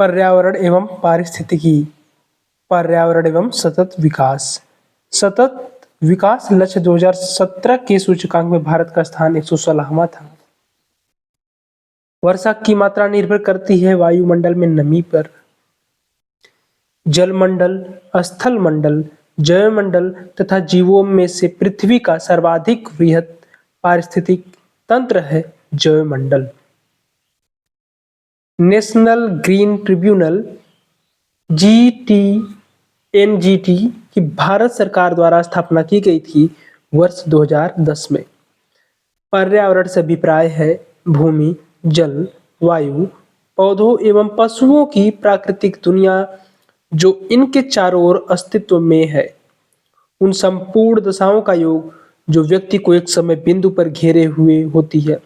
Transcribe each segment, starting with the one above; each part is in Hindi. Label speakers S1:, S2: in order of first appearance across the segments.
S1: पर्यावरण एवं पारिस्थितिकी, पर्यावरण एवं सतत विकास। सतत विकास लक्ष्य 2017 के सूचकांक में भारत का स्थान 116वां था। वर्षा की मात्रा निर्भर करती है वायुमंडल में नमी पर। जलमंडल, स्थल मंडल, जैवमंडल तथा जीवों में से पृथ्वी का सर्वाधिक वृहत पारिस्थितिक तंत्र है जैवमंडल। नेशनल ग्रीन ट्रिब्यूनल (GTNGT) की भारत सरकार द्वारा स्थापना की गई थी वर्ष 2010 में। पर्यावरण से अभिप्राय है भूमि, जल, वायु, पौधों एवं पशुओं की प्राकृतिक दुनिया जो इनके चारों ओर अस्तित्व में है, उन संपूर्ण दशाओं का योग जो व्यक्ति को एक समय बिंदु पर घेरे हुए होती है।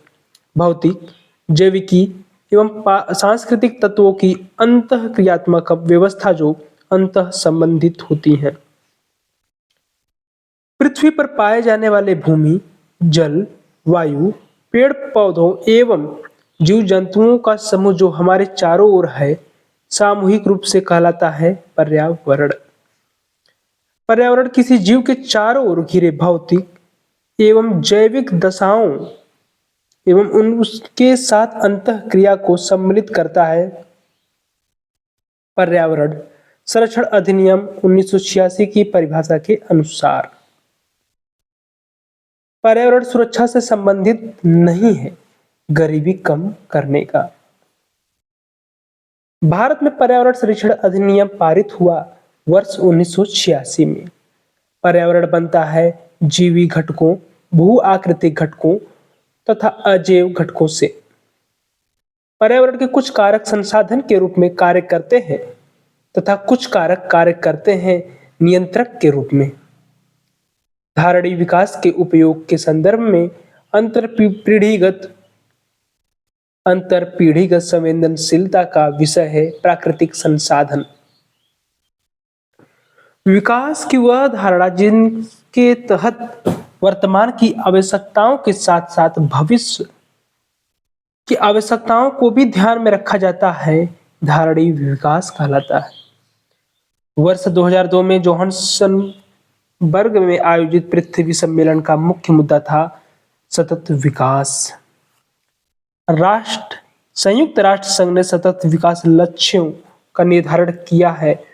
S1: भौतिक, जैविकी एवं सांस्कृतिक तत्वों की अंतःक्रियात्मक व्यवस्था जो अंतः संबंधित होती है। पृथ्वी पर पाए जाने वाले भूमि, जल, वायु, पेड़ पौधों एवं जीव जंतुओं का समूह जो हमारे चारों ओर है, सामूहिक रूप से कहलाता है पर्यावरण। पर्यावरण किसी जीव के चारों ओर घिरे भौतिक एवं जैविक दशाओं एवं उसके साथ अंतःक्रिया को सम्मिलित करता है। पर्यावरण संरक्षण अधिनियम 1986 की परिभाषा के अनुसार पर्यावरण सुरक्षा से संबंधित नहीं है गरीबी कम करने का। भारत में पर्यावरण संरक्षण अधिनियम पारित हुआ वर्ष 1986 में। पर्यावरण बनता है जीवी घटकों, भू आकृतिक घटकों तथा अजैव घटकों से। पर्यावरण के कुछ कारक संसाधन के रूप में कार्य करते हैं तथा कुछ कारक कार्य करते हैं नियंत्रक के रूप में। धारणीय विकास के उपयोग के संदर्भ में अंतरपीढ़ीगत संवेदनशीलता का विषय है प्राकृतिक संसाधन। विकास की वह धारणा जिनके तहत वर्तमान की आवश्यकताओं के साथ साथ भविष्य की आवश्यकताओं को भी ध्यान में रखा जाता है, धारणीय विकास कहलाता है। वर्ष 2002 में जोहान्सबर्ग में आयोजित पृथ्वी सम्मेलन का मुख्य मुद्दा था सतत विकास। संयुक्त राष्ट्र संघ ने सतत विकास लक्ष्यों का निर्धारण किया है।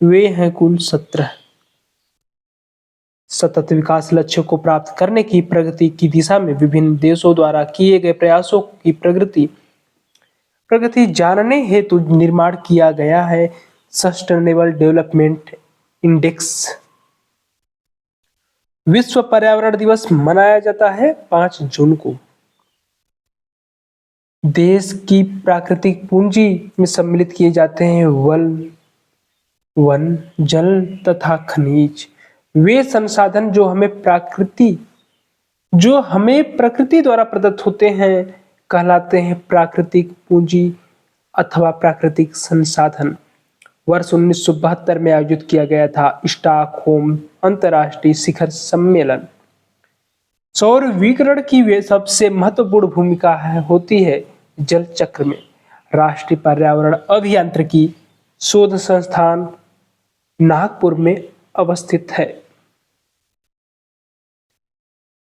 S1: वे हैं कुल 17। सतत विकास लक्ष्यों को प्राप्त करने की प्रगति की दिशा में विभिन्न देशों द्वारा किए गए प्रयासों की प्रगति जानने हेतु निर्माण किया गया है सस्टेनेबल डेवलपमेंट इंडेक्स। विश्व पर्यावरण दिवस मनाया जाता है 5 जून को। देश की प्राकृतिक पूंजी में सम्मिलित किए जाते हैं वन, जल तथा खनिज। वे संसाधन जो हमें प्रकृति द्वारा प्रदत्त होते हैं कहलाते हैं प्राकृतिक पूंजी अथवा प्राकृतिक संसाधन। वर्ष 1972 में आयोजित किया गया था स्टॉकहोम अंतर्राष्ट्रीय शिखर सम्मेलन। सौर विकिरण की वे सबसे महत्वपूर्ण भूमिका होती है जल चक्र में। राष्ट्रीय पर्यावरण अभियांत्रिकी शोध संस्थान नागपुर में अवस्थित है।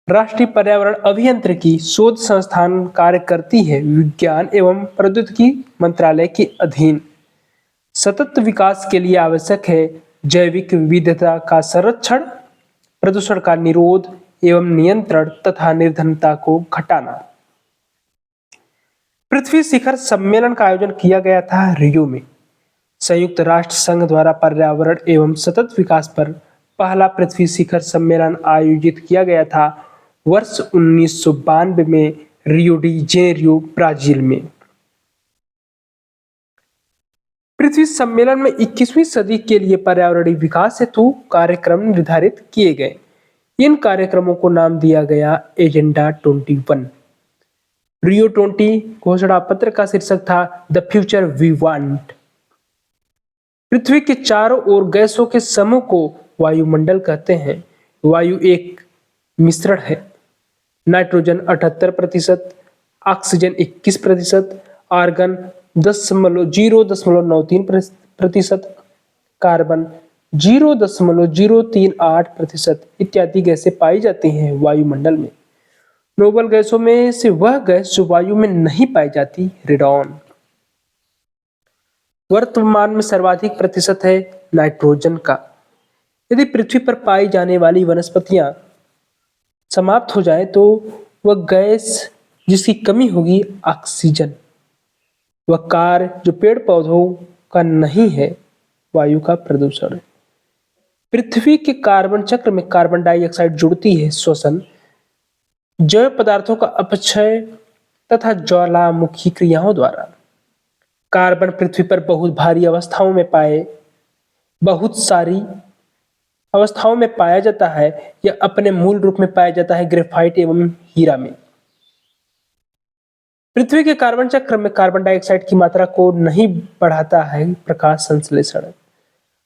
S1: राष्ट्रीय पर्यावरण अभियांत्रिकी शोध संस्थान कार्य करती है विज्ञान एवं प्रौद्योगिकी मंत्रालय के अधीन। सतत विकास के लिए आवश्यक है जैविक विविधता का संरक्षण, प्रदूषण का निरोध एवं नियंत्रण तथा निर्धनता को घटाना। पृथ्वी शिखर सम्मेलन का आयोजन किया गया था रियो में। संयुक्त राष्ट्र संघ द्वारा पर्यावरण एवं सतत विकास पर पहला पृथ्वी शिखर सम्मेलन आयोजित किया गया था वर्ष 1992 में रियो डी जेनेरियो, ब्राजील में। पृथ्वी सम्मेलन में 21वीं सदी के लिए पर्यावरणीय विकास हेतु कार्यक्रम निर्धारित किए गए। इन कार्यक्रमों को नाम दिया गया एजेंडा 21। रियो 20 घोषणा पत्र का शीर्षक था द फ्यूचर वी वांट। पृथ्वी के चारों ओर गैसों के समूह को वायुमंडल कहते हैं। वायु एक मिश्रण है। नाइट्रोजन 78%, ऑक्सीजन 21%, आर्गन 0.93%, कार्बन 0.038% इत्यादि गैसें पाई जाती हैं वायुमंडल में। नोबल गैसों में से वह गैस जो वायु में नहीं पाई जाती, रेडॉन। वर्तमान में सर्वाधिक प्रतिशत है नाइट्रोजन का। यदि पृथ्वी पर पाई जाने वाली वनस्पतियां समाप्त हो जाए तो वह गैस जिसकी कमी होगी, ऑक्सीजन। वह कार्य जो पेड़ पौधों का नहीं है, वायु का प्रदूषण। पृथ्वी के कार्बन चक्र में कार्बन डाइऑक्साइड जुड़ती है, श्वसन, जैव पदार्थों का अपक्षय तथा ज्वालामुखी क्रियाओं द्वारा। कार्बन पृथ्वी पर बहुत सारी अवस्थाओं में पाया जाता है। यह अपने मूल रूप में पाया जाता है ग्रेफाइट एवं हीरा में। पृथ्वी के कार्बन चक्र में कार्बन डाइऑक्साइड की मात्रा को नहीं बढ़ाता है प्रकाश संश्लेषण।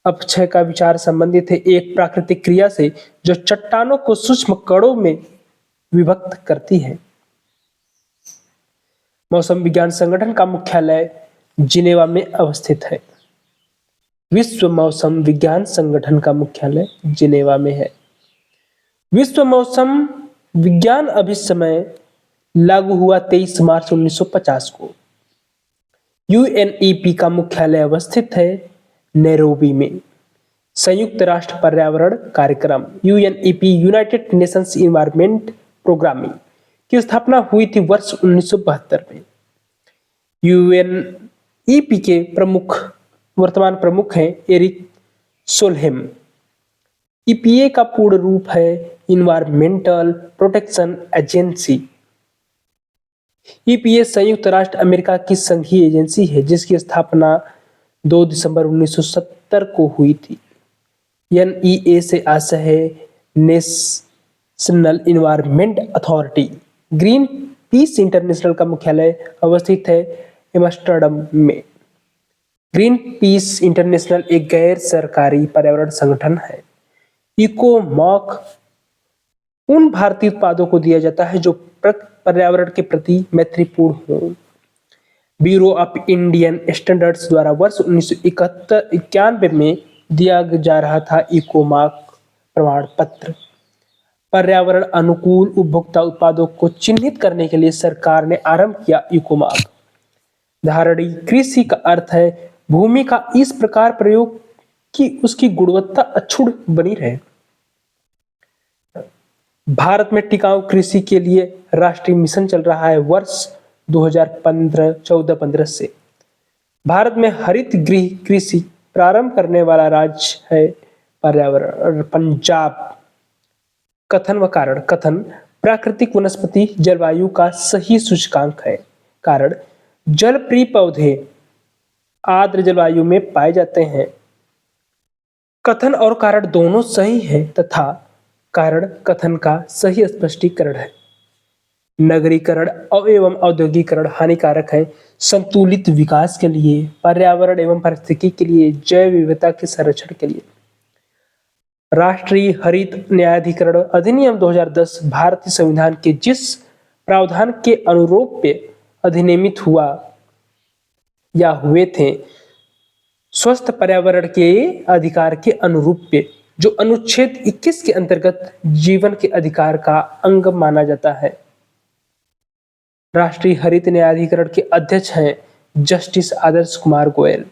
S1: अपक्षय का विचार संबंधित है एक प्राकृतिक क्रिया से जो चट्टानों को सूक्ष्म कणों में विभक्त करती है। मौसम विज्ञान संगठन का मुख्यालय जिनेवा में अवस्थित है। विश्व मौसम विज्ञान संगठन का मुख्यालय जिनेवा में है। विश्व मौसम विज्ञान अभिसमय लागू हुआ 23 मार्च 1950 को। यूएनईपी का मुख्यालय अवस्थित है नैरोबी में। संयुक्त राष्ट्र पर्यावरण कार्यक्रम UNEP, United Nations environment programming की स्थापना हुई थी वर्ष 1972 में। यूएनईपी के वर्तमान प्रमुख हैं एरिक सोलहेम। ईपीए का पूर्ण रूप है इन्वायरमेंटल प्रोटेक्शन एजेंसी। ईपीए संयुक्त राष्ट्र अमेरिका की संघीय एजेंसी है जिसकी स्थापना 2 दिसंबर 1970 को हुई थी। एनईए से आशय है national environment authority. Green peas international का मुख्यालय अवस्थित है एम्स्टर्डम में। ग्रीन पीस इंटरनेशनल एक गैर सरकारी पर्यावरण संगठन है। इकोमॉक उन भारतीय उत्पादों को दिया जाता है जो पर्यावरण के प्रति मैत्रीपूर्ण हो। ब्यूरो ऑफ इंडियन स्टैंडर्ड्स द्वारा वर्ष 1991 में दिया जा रहा था इकोमॉक प्रमाण पत्र। पर्यावरण अनुकूल उपभोक्ता उत्पादों को चिन्हित करने के लिए सरकार ने आरंभ किया इकोमॉक। धारणीय कृषि का अर्थ है भूमि का इस प्रकार प्रयोग कि उसकी गुणवत्ता अक्षुण्ण बनी रहे। भारत में टिकाऊ कृषि के लिए राष्ट्रीय मिशन चल रहा है वर्ष 2014-15 से। भारत में हरित गृह कृषि प्रारंभ करने वाला राज्य है पर्यावरण पंजाब। कथन व कारण। कथन प्राकृतिक वनस्पति जलवायु का सही सूचकांक है। कारण जलप्रिय पौधे आर्द्र जलवायु में पाए जाते हैं। कथन और कारण दोनों सही है तथा कारण कथन का सही स्पष्टीकरण है। नगरीकरण एवं औद्योगिकरण हानिकारक है संतुलित विकास के लिए, पर्यावरण एवं पारिस्थितिकी के लिए, जैव विविधता के संरक्षण के लिए। राष्ट्रीय हरित न्यायाधिकरण अधिनियम 2010 भारतीय संविधान के जिस प्रावधान के अनुरूप अधिनियमित हुआ या हुए थे, स्वस्थ पर्यावरण के अधिकार के अनुरूप, जो अनुच्छेद 21 के अंतर्गत जीवन के अधिकार का अंग माना जाता है। राष्ट्रीय हरित न्यायाधिकरण के अध्यक्ष हैं जस्टिस आदर्श कुमार गोयल।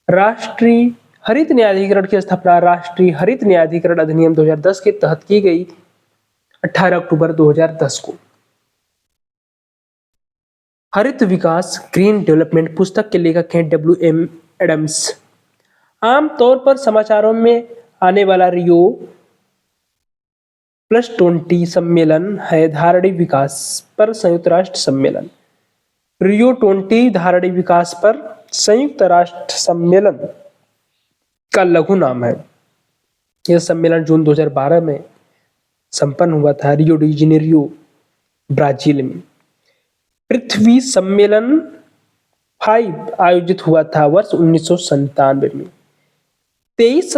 S1: राष्ट्रीय हरित न्यायाधिकरण की स्थापना राष्ट्रीय हरित न्यायाधिकरण अधिनियम 2010 के तहत की गई 18 अक्टूबर 2010 को। हरित विकास ग्रीन डेवलपमेंट पुस्तक के लेखक हैं डब्ल्यू.एम. एडम्स। आमतौर पर समाचारों में आने वाला रियो +20 सम्मेलन है धारणीय विकास पर संयुक्त राष्ट्र सम्मेलन। रियो 20 धारणीय विकास पर संयुक्त राष्ट्र सम्मेलन का लघु नाम है। यह सम्मेलन जून 2012 में संपन्न हुआ था रियो डी जेनेरियो, ब्राजील में। पृथ्वी सम्मेलन 5 आयोजित हुआ था वर्ष 1997 में। 23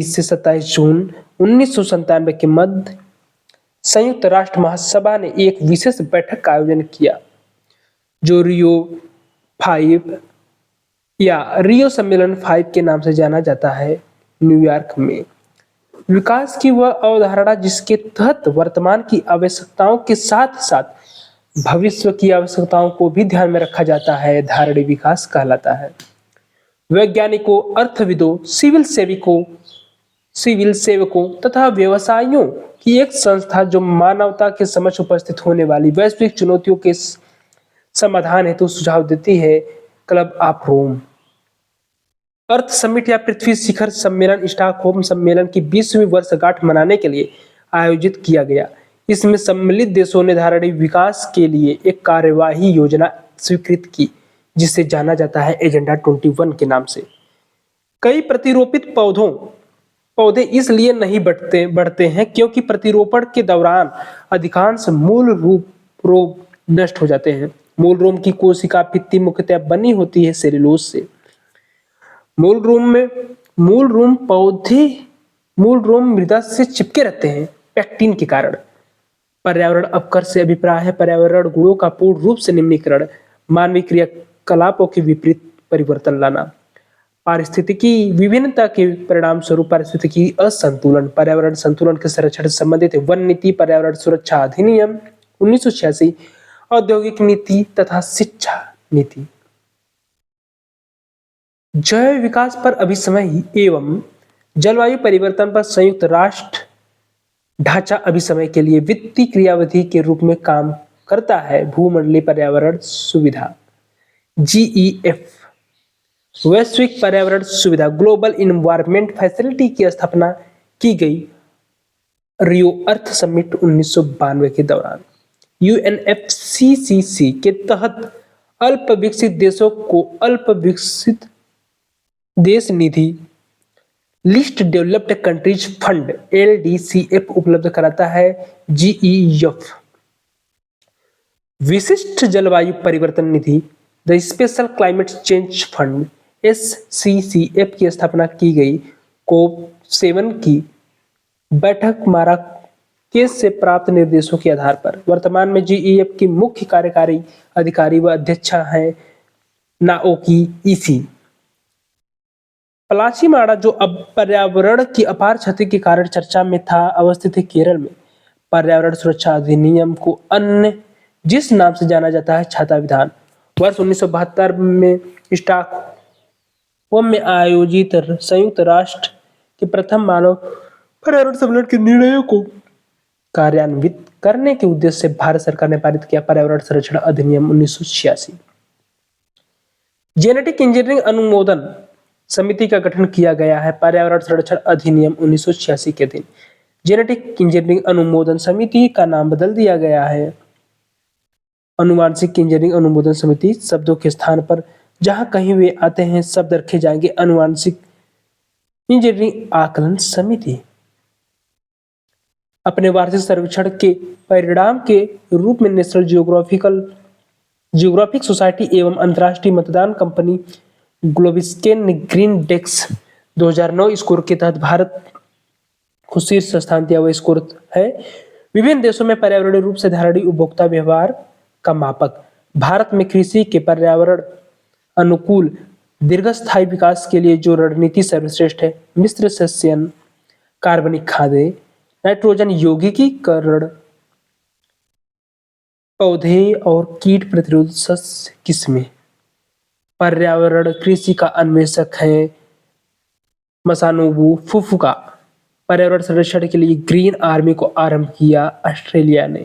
S1: से 27 जून 1997 के मध्य संयुक्त राष्ट्र महासभा ने एक विशेष बैठक का आयोजन किया जो रियो 5 या रियो सम्मेलन 5 के नाम से जाना जाता है, न्यूयॉर्क में। विकास की वह अवधारणा जिसके तहत वर्तमान की आवश्यकताओं के साथ साथ भविष्य की आवश्यकताओं को भी ध्यान में रखा जाता है, धारणीय विकास कहलाता है। वैज्ञानिकों, अर्थविदों, सिविल सेवकों तथा व्यवसायियों की एक संस्था जो मानवता के समक्ष उपस्थित होने वाली वैश्विक चुनौतियों के समाधान हेतु सुझाव देती है। Club of Rome. Earth Summit या पृथ्वी शिखर सम्मेलन स्टॉकहोम सम्मेलन की 20वीं वर्षगांठ मनाने के लिए आयोजित किया गया। इसमें सम्मिलित देशों ने धारणीय विकास के लिए एक कार्यवाही योजना स्वीकृत की, जिसे जाना जाता है एजेंडा 21 के नाम से। कई प्रतिरोपित पौधे इसलिए नहीं बढ़ते हैं क्योंकि प्रतिरोपण के दौरान अधिकांश मूल रोग नष्ट हो जाते हैं। मूल रोम की कोशिका भित्ति मुख्यतः बनी होती है सेल्यूलोज से। मूल रोम मृदा से चिपके रहते हैं पेक्टिन के कारण। पर्यावरण अपकर्ष से अभिप्राय है पर्यावरण गुणों का पूर्ण रूप से निम्नीकरण, मानवीय क्रियाकलापों के विपरीत परिवर्तन लाना, पारिस्थितिकी विभिन्नता के परिणाम स्वरूप पारिस्थितिकी असंतुलन, पर्यावरण संतुलन के संरक्षण से संबंधित वन नीति, पर्यावरण सुरक्षा अधिनियम 1986, औद्योगिक नीति तथा शिक्षा नीति। जैव विकास पर अभिसमय एवं जलवायु परिवर्तन पर संयुक्त राष्ट्र ढांचा अभिसमय के लिए वित्तीय क्रियाविधि के रूप में काम करता है। भूमंडलीय पर्यावरण सुविधा GEF, वैश्विक पर्यावरण सुविधा ग्लोबल इन्वायरमेंट फैसिलिटी की स्थापना की गई रियो अर्थ समिट 1992 के दौरान। UNFCCC के तहत अल्प विकसित देशों को अल्प विकसित देश निधि list developed countries fund LDCF उपलब्ध कराता है। GEF विशिष्ट जलवायु परिवर्तन निधि the special climate change fund SCCF की स्थापना की गई COP7 की बैठक माराकेच से प्राप्त निर्देशों के आधार पर। वर्तमान में GEF की मुख्य कार्यकारी अधिकारी व अध्यक्षा हैं नाओकी इसी। पलाचीमाड़ा, जो अब पर्यावरण की अपार क्षति के कारण चर्चा में था, अवस्थित है केरल में। पर्यावरण सुरक्षा अधिनियम को अन्य जिस नाम से जाना जाता है छाता विधान, वर्ष 1972 में स्टॉकहोम में आयोजित संयुक्त राष्ट्र के प्रथम मानव पर्यावरण सम्मेलन के निर्णयों को कार्यान्वित करने के उद्देश्य से भारत सरकार ने पारित किया पर्यावरण संरक्षण अधिनियम 1986। जेनेटिक इंजीनियरिंग अनुमोदन समिति का गठन किया गया है। पर्यावरण संरक्षण अधिनियम 1986 के दिन जेनेटिक इंजीनियरिंग अनुमोदन समिति का नाम बदल दिया गया है। अनुवांशिक इंजीनियरिंग अनुमोदन समिति शब्दों के स्थान पर जहां कहीं वे आते हैं शब्द रखे जाएंगे अनुवांशिक इंजीनियरिंग आकलन समिति। अपने वार्षिक सर्वेक्षण के परिणाम के रूप में नेशनल जियोग्राफिक सोसाइटी एवं अंतर्राष्ट्रीय मतदान कंपनी ग्लोबस्कैन ने ग्रीन डेस्क 2009 स्कोर के तहत भारत को शीर्ष स्थान दिया हुआ स्कोर है। विभिन्न देशों में पर्यावरणीय रूप से धारणीय उपभोक्ता व्यवहार का मापक। भारत में कृषि के पर्यावरण अनुकूल दीर्घस्थायी विकास के लिए जो रणनीति सर्वश्रेष्ठ है, मिश्र सस्यन, कार्बनिक खादें, नाइट्रोजन यौगिकीकरण, पौधे और कीट प्रतिरोध सस्य किस्में। पर्यावरण कृषि का अन्वेषक है मसानोबू फुफुका। पर्यावरण संरक्षण के लिए ग्रीन आर्मी को आरंभ किया ऑस्ट्रेलिया ने।